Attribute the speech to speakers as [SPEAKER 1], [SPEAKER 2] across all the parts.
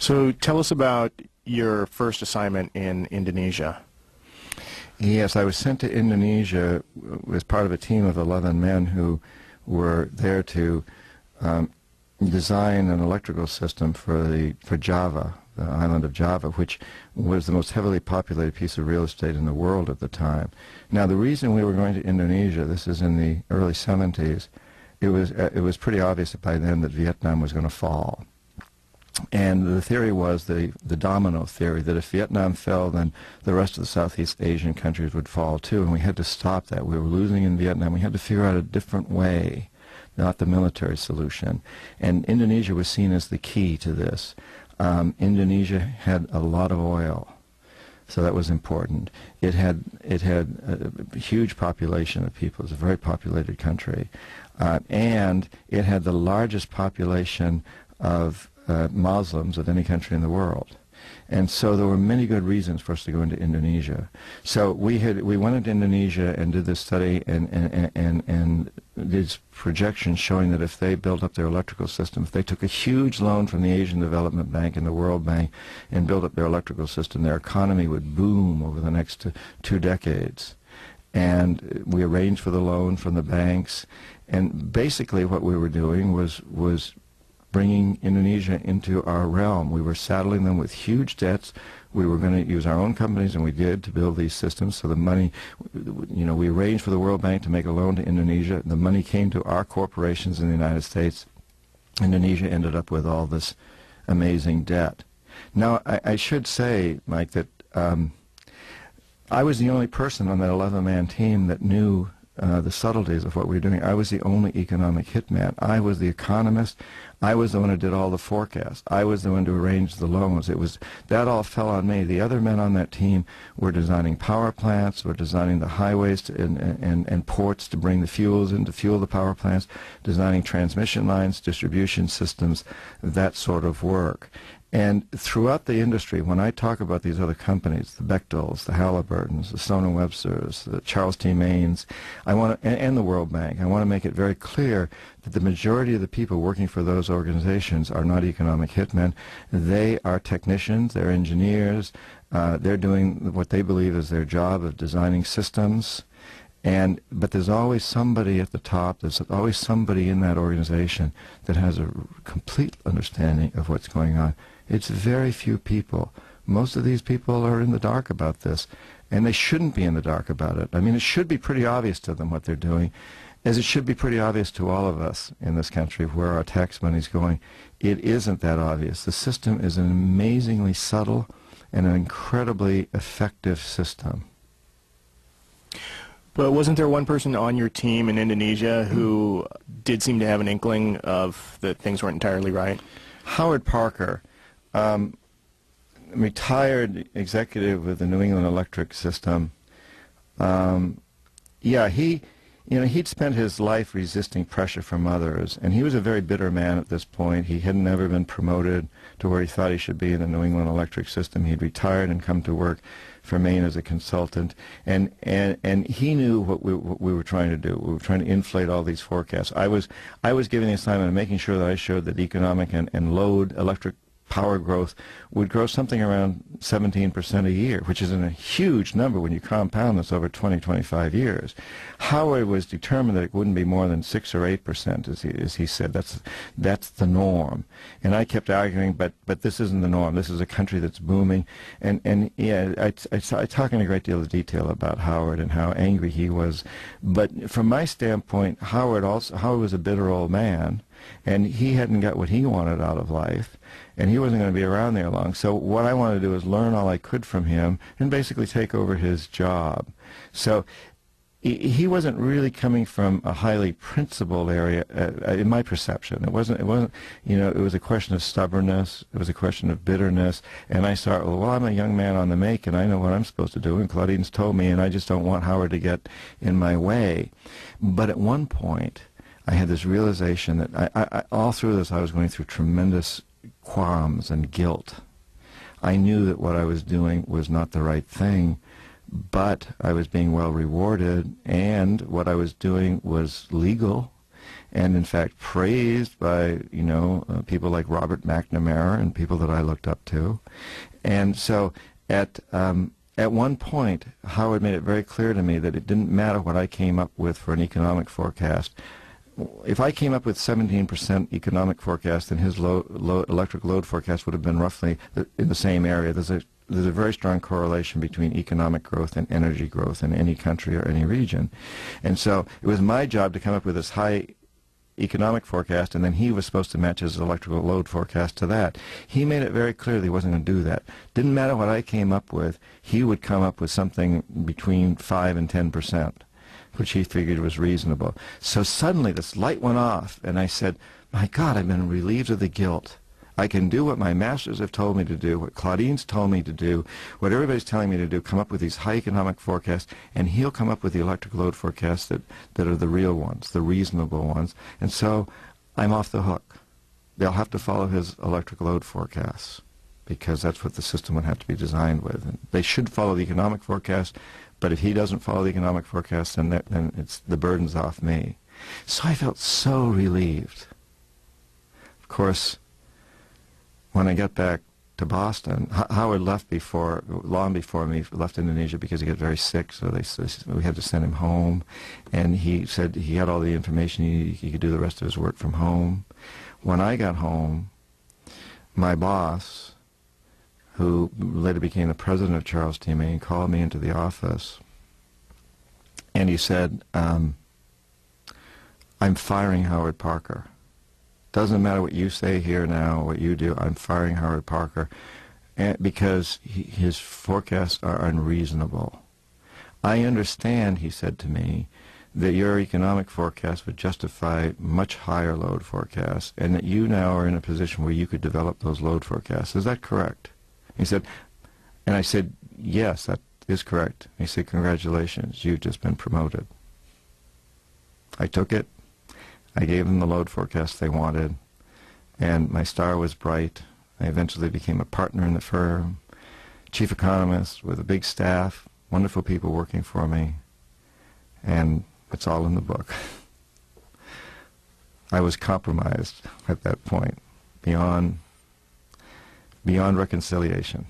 [SPEAKER 1] So tell us about your first assignment in Indonesia.
[SPEAKER 2] Yes, I was sent to Indonesia as part of a team of 11 men who were there to design an electrical system for Java, the island of Java, which was the most heavily populated piece of real estate in the world at the time. Now, the reason we were going to Indonesia, this is in the early 70s, it was pretty obvious by then that Vietnam was going to fall. And the theory was the domino theory, that if Vietnam fell, then the rest of the Southeast Asian countries would fall too, and we had to stop that. We were losing in Vietnam. We had to figure out a different way, not the military solution. And Indonesia was seen as the key to this. Indonesia had a lot of oil, so that was important. It had a huge population of people. It was a very populated country. And it had the largest population of Muslims of any country in the world. And so there were many good reasons for us to go into Indonesia. So we went into Indonesia and did this study and these projections showing that if they built up their electrical system, if they took a huge loan from the Asian Development Bank and the World Bank and built up their electrical system, their economy would boom over the next 2 decades. And we arranged for the loan from the banks, and basically what we were doing was bringing Indonesia into our realm. We were saddling them with huge debts. We were going to use our own companies, and we did, to build these systems. So the money, we arranged for the World Bank to make a loan to Indonesia. The money came to our corporations in the United States. Indonesia ended up with all this amazing debt. Now, I should say, Mike, that I was the only person on that 11-man team that knew the subtleties of what we were doing. I was the only economic hitman. I was the economist. I was the one who did all the forecasts. I was the one to arrange the loans. That all fell on me. The other men on that team were designing power plants, were designing the highways and ports to bring the fuels in to fuel the power plants, designing transmission lines, distribution systems, that sort of work. And throughout the industry, when I talk about these other companies, the Bechtels, the Halliburtons, the Stone & Websters, the Charles T. Mains, and the World Bank, I want to make it very clear that the majority of the people working for those organizations are not economic hitmen. They are technicians, they're engineers, they're doing what they believe is their job of designing systems. But there's always somebody at the top, there's always somebody in that organization that has a complete understanding of what's going on. It's very few people. Most of these people are in the dark about this, and they shouldn't be in the dark about it. I mean, it should be pretty obvious to them what they're doing, as it should be pretty obvious to all of us in this country where our tax money's going. It isn't that obvious. The system is an amazingly subtle and an incredibly effective system.
[SPEAKER 1] But wasn't there one person on your team in Indonesia who did seem to have an inkling of that things weren't entirely right?
[SPEAKER 2] Howard Parker, retired executive with the New England Electric System. Yeah, he'd spent his life resisting pressure from others, and he was a very bitter man at this point. He had never been promoted to where he thought he should be in the New England Electric System. He'd retired and come to work for Maine as a consultant, and he knew what we were trying to do. We were trying to inflate all these forecasts. I was given the assignment of making sure that I showed that economic and load electric power growth would grow something around 17% a year, which is a huge number when you compound this over 25 years. Howard was determined that it wouldn't be more than 6 or 8%, as he said. That's the norm. And I kept arguing, but this isn't the norm. This is a country that's booming. And yeah, I talk in a great deal of detail about Howard and how angry he was. But from my standpoint, Howard was a bitter old man, and he hadn't got what he wanted out of life, and he wasn't going to be around there long. So what I wanted to do was learn all I could from him and basically take over his job. So he wasn't really coming from a highly principled area, in my perception. It wasn't, it was a question of stubbornness, it was a question of bitterness, and I thought, well, I'm a young man on the make, and I know what I'm supposed to do, and Claudine's told me, and I just don't want Howard to get in my way. But at one point, I had this realization that I all through this I was going through tremendous qualms and guilt. I knew that what I was doing was not the right thing, but I was being well rewarded, and what I was doing was legal, and in fact praised by, people like Robert McNamara and people that I looked up to. And so at one point, Howard made it very clear to me that it didn't matter what I came up with for an economic forecast. If I came up with 17% economic forecast, then his electric load forecast would have been roughly in the same area. There's a very strong correlation between economic growth and energy growth in any country or any region. And so it was my job to come up with this high economic forecast, and then he was supposed to match his electrical load forecast to that. He made it very clear that he wasn't going to do that. Didn't matter what I came up with, he would come up with something between 5 and 10%, which he figured was reasonable. So suddenly this light went off, and I said, my God, I've been relieved of the guilt. I can do what my masters have told me to do, what Claudine's told me to do, what everybody's telling me to do, come up with these high economic forecasts, and he'll come up with the electric load forecasts that are the real ones, the reasonable ones. And so I'm off the hook. They'll have to follow his electric load forecasts, because that's what the system would have to be designed with. And they should follow the economic forecast, but if he doesn't follow the economic forecast, then it's the burden's off me. So I felt so relieved. Of course, when I got back to Boston, Howard left long before me, left Indonesia because he got very sick, so we had to send him home. And he said he had all the information, he could do the rest of his work from home. When I got home, my boss, who later became the president of Charles T. Maine, called me into the office, and he said, I'm firing Howard Parker. Doesn't matter what you say here now, what you do, I'm firing Howard Parker, because his forecasts are unreasonable. I understand, he said to me, that your economic forecast would justify much higher load forecasts, and that you now are in a position where you could develop those load forecasts. Is that correct? He said, and I said, yes, that is correct. He said, congratulations, you've just been promoted. I took it. I gave them the load forecast they wanted, and my star was bright. I eventually became a partner in the firm, chief economist with a big staff, wonderful people working for me, and it's all in the book. I was compromised at that point, beyond reconciliation.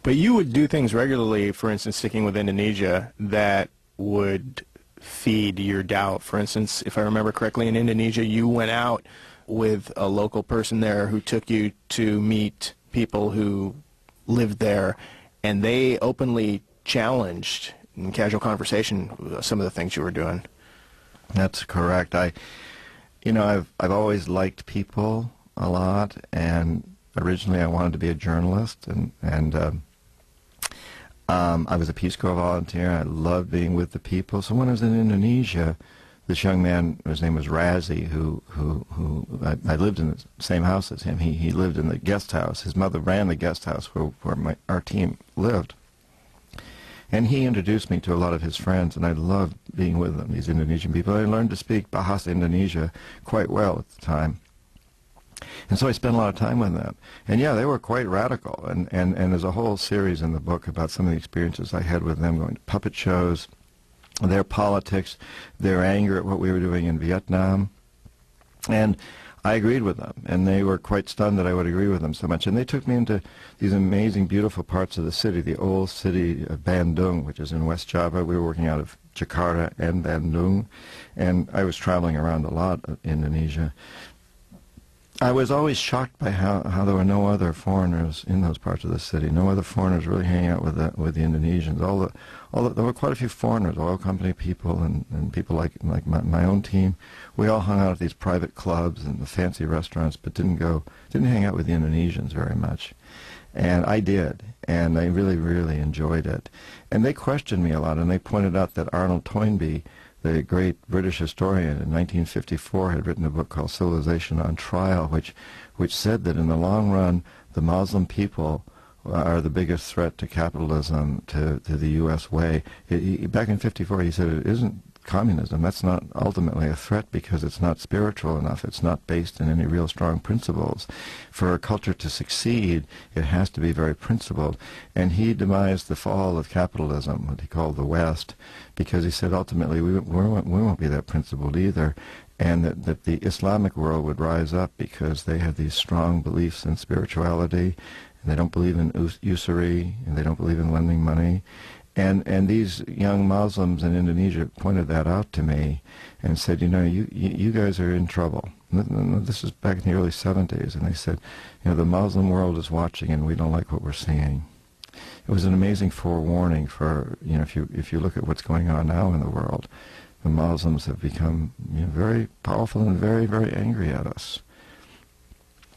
[SPEAKER 1] But you would do things regularly, for instance, sticking with Indonesia, that would feed your doubt. For instance, if I remember correctly, in Indonesia, you went out with a local person there who took you to meet people who lived there, and they openly challenged in casual conversation some of the things you were doing.
[SPEAKER 2] That's correct. I've always liked people a lot, and originally I wanted to be a journalist, and I was a Peace Corps volunteer. I loved being with the people. So when I was in Indonesia, this young man, his name was Razzie, who I lived in the same house as him. He lived in the guest house. His mother ran the guest house where our team lived. And he introduced me to a lot of his friends, and I loved being with them, these Indonesian people. I learned to speak Bahasa Indonesia quite well at the time. And so I spent a lot of time with them. And yeah, they were quite radical. And there's a whole series in the book about some of the experiences I had with them, going to puppet shows, their politics, their anger at what we were doing in Vietnam. And I agreed with them. And they were quite stunned that I would agree with them so much. And they took me into these amazing, beautiful parts of the city, the old city of Bandung, which is in West Java. We were working out of Jakarta and Bandung. And I was traveling around a lot of Indonesia. I was always shocked by how there were no other foreigners in those parts of the city. No other foreigners really hanging out with the Indonesians. There were quite a few foreigners, oil company people and people like my own team. We all hung out at these private clubs and the fancy restaurants, but didn't hang out with the Indonesians very much. And I did, and I really, really enjoyed it. And they questioned me a lot, and they pointed out that Arnold Toynbee, the great British historian, in 1954 had written a book called Civilization on Trial, which said that in the long run, the Muslim people are the biggest threat to capitalism, to the U.S. way. Back in 54, he said it isn't communism. That's not ultimately a threat because it's not spiritual enough. It's not based in any real strong principles. For a culture to succeed, it has to be very principled. And he demised the fall of capitalism, what he called the West, because he said ultimately we won't be that principled either, and that the Islamic world would rise up because they have these strong beliefs in spirituality, and they don't believe in usury, and they don't believe in lending money. And these young Muslims in Indonesia pointed that out to me and said, you know, you guys are in trouble. This is back in the early 70s, and they said, you know, the Muslim world is watching and we don't like what we're seeing. It was an amazing forewarning for, you know, if you look at what's going on now in the world, the Muslims have become, you know, very powerful and very, very angry at us.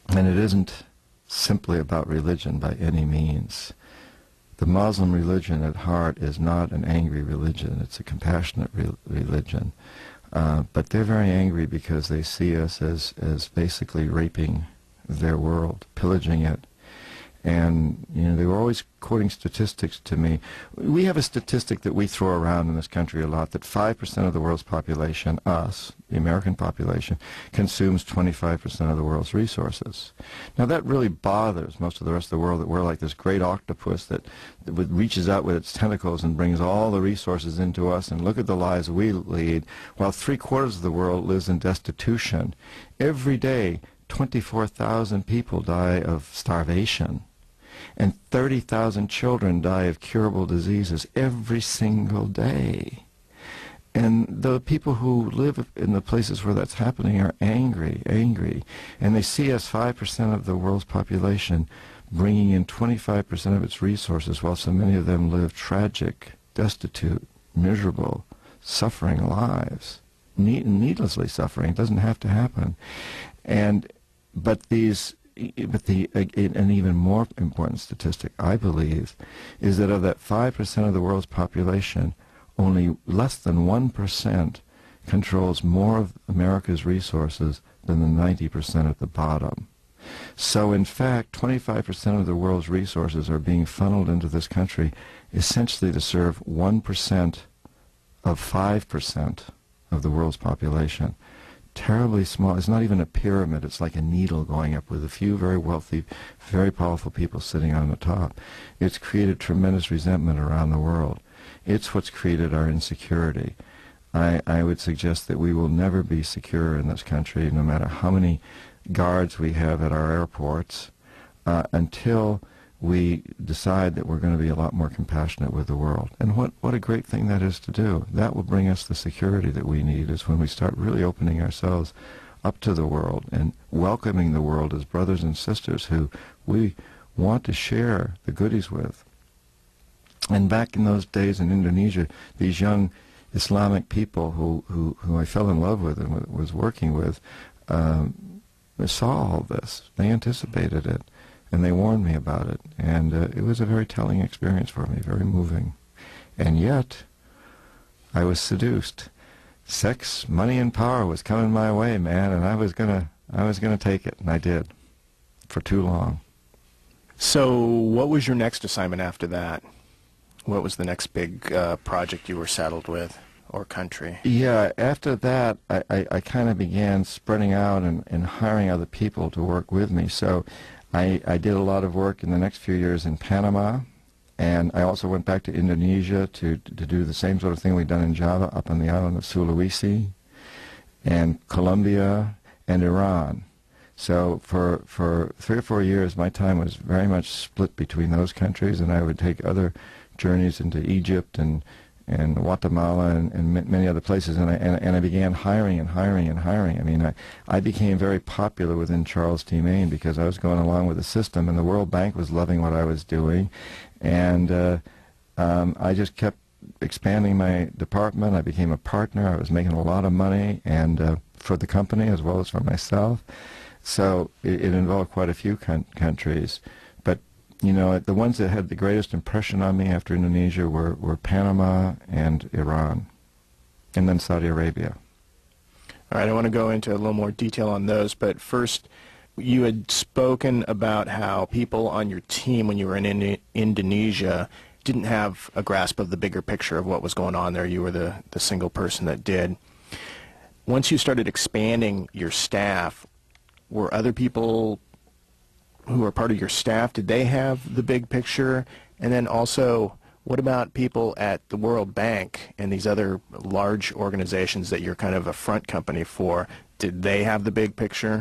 [SPEAKER 2] And it isn't simply about religion by any means. The Muslim religion at heart is not an angry religion. It's a compassionate religion. But they're very angry because they see us as basically raping their world, pillaging it. And, you know, they were always quoting statistics to me. We have a statistic that we throw around in this country a lot, that 5% of the world's population, us, the American population, consumes 25% of the world's resources. Now, that really bothers most of the rest of the world, that we're like this great octopus that reaches out with its tentacles and brings all the resources into us, and look at the lives we lead, while 3/4 of the world lives in destitution. Every day, 24,000 people die of starvation. And 30,000 children die of curable diseases every single day. And the people who live in the places where that's happening are angry. And they see us, 5% of the world's population, bringing in 25% of its resources, while so many of them live tragic, destitute, miserable, suffering lives. Needlessly suffering. It doesn't have to happen. But an even more important statistic, I believe, is that of that 5% of the world's population, only less than 1% controls more of America's resources than the 90% at the bottom. So in fact, 25% of the world's resources are being funneled into this country essentially to serve 1% of 5% of the world's population. Terribly small. It's not even a pyramid. It's like a needle going up with a few very wealthy, very powerful people sitting on the top. It's created tremendous resentment around the world. It's what's created our insecurity. I would suggest that we will never be secure in this country, no matter how many guards we have at our airports, until we decide that we're going to be a lot more compassionate with the world. And what a great thing that is to do. That will bring us the security that we need, is when we start really opening ourselves up to the world and welcoming the world as brothers and sisters who we want to share the goodies with. And back in those days in Indonesia, these young Islamic people who I fell in love with and was working with saw all this. They anticipated it. And they warned me about it, and it was a very telling experience for me, very moving. And yet, I was seduced. Sex, money, and power was coming my way, man, and I was gonna take it, and I did, for too long.
[SPEAKER 1] So, what was your next assignment after that? What was the next big project you were saddled with, or country?
[SPEAKER 2] Yeah, after that, I kind of began spreading out and hiring other people to work with me. So I did a lot of work in the next few years in Panama, and I also went back to Indonesia to do the same sort of thing we'd done in Java, up on the island of Sulawesi, and Colombia, and Iran. So for 3 or 4 years, my time was very much split between those countries, and I would take other journeys into Egypt and Guatemala and many other places, and I began hiring. I mean, I became very popular within Charles T. Maine because I was going along with the system, and the World Bank was loving what I was doing, and I just kept expanding my department. I became a partner. I was making a lot of money, and for the company as well as for myself. So it involved quite a few countries. But you know, the ones that had the greatest impression on me after Indonesia were Panama and Iran, and then Saudi Arabia.
[SPEAKER 1] All right, I want to go into a little more detail on those, but first, you had spoken about how people on your team when you were in Indonesia didn't have a grasp of the bigger picture of what was going on there. You were the single person that did. Once you started expanding your staff, were other people who were part of your staff, did they have the big picture? And then also, what about people at the World Bank and these other large organizations that you're kind of a front company for? Did they have the big picture?